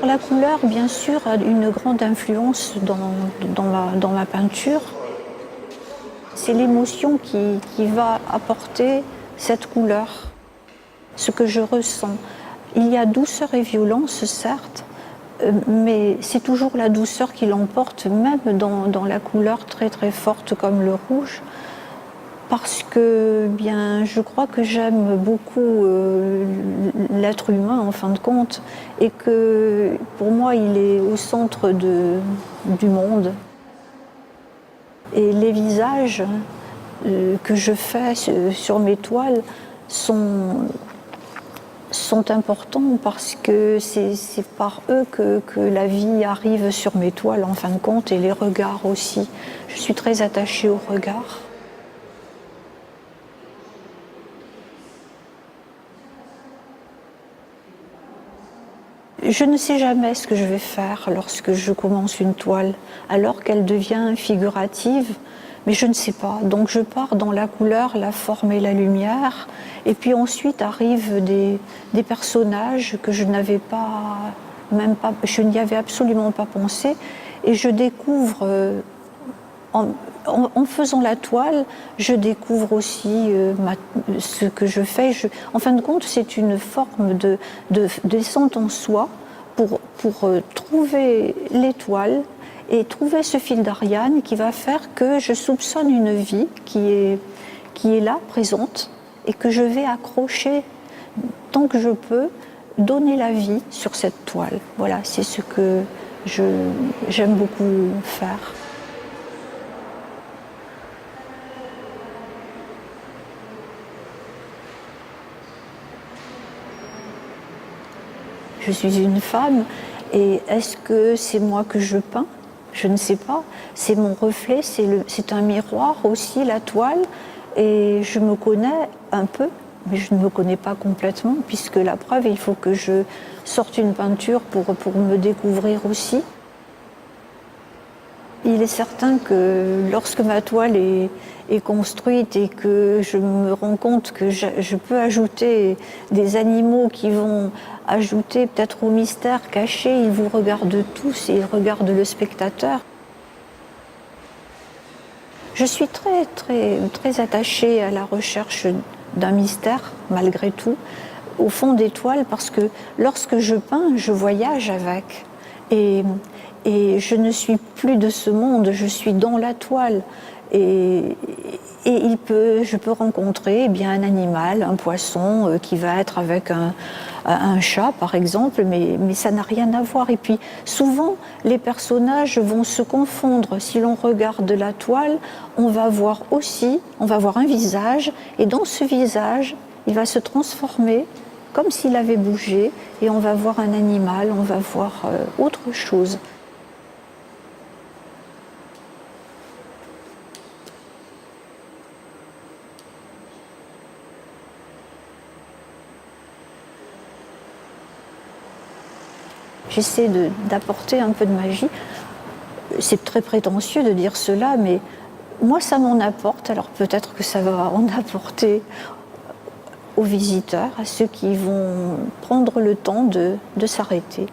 La couleur, bien sûr, a une grande influence dans ma peinture. C'est l'émotion qui va apporter cette couleur, ce que je ressens. Il y a douceur et violence, certes, mais c'est toujours la douceur qui l'emporte, même dans la couleur très très forte comme le rouge. Parce que bien, je crois que j'aime beaucoup l'être humain en fin de compte et que pour moi il est au centre du monde. Et les visages que je fais sur mes toiles sont importants parce que c'est par eux que la vie arrive sur mes toiles en fin de compte et les regards aussi. Je suis très attachée aux regards. Je ne sais jamais ce que je vais faire lorsque je commence une toile, alors qu'elle devient figurative, mais je ne sais pas. Donc je pars dans la couleur, la forme et la lumière, et puis ensuite arrivent des personnages que je n'avais pas, je n'y avais absolument pas pensé, et je découvre, en faisant la toile, je découvre aussi ce que je fais. En fin de compte, c'est une forme de descente en soi pour trouver l'étoile et trouver ce fil d'Ariane qui va faire que je soupçonne une vie qui est là, présente, et que je vais accrocher tant que je peux, donner la vie sur cette toile. Voilà, c'est ce que j'aime beaucoup faire. Je suis une femme et est-ce que c'est moi que je peins? Je ne sais pas. C'est mon reflet, c'est un miroir aussi, la toile. Et je me connais un peu, mais je ne me connais pas complètement, puisque la preuve, il faut que je sorte une peinture pour me découvrir aussi. Il est certain que lorsque ma toile est construite et que je me rends compte que je peux ajouter des animaux qui vont ajouter peut-être au mystère caché, ils vous regardent tous et ils regardent le spectateur. Je suis très, très, très attachée à la recherche d'un mystère, malgré tout, au fond des toiles, parce que lorsque je peins, je voyage avec. Et je ne suis plus de ce monde, je suis dans la toile. Et je peux rencontrer bien un animal, un poisson qui va être avec un chat par exemple, mais ça n'a rien à voir. Et puis souvent les personnages vont se confondre. Si l'on regarde la toile, on va voir un visage, et dans ce visage, il va se transformer comme s'il avait bougé, et on va voir un animal, on va voir autre chose. J'essaie d'apporter un peu de magie. C'est très prétentieux de dire cela, mais moi ça m'en apporte, alors peut-être que ça va en apporter aux visiteurs, à ceux qui vont prendre le temps de s'arrêter.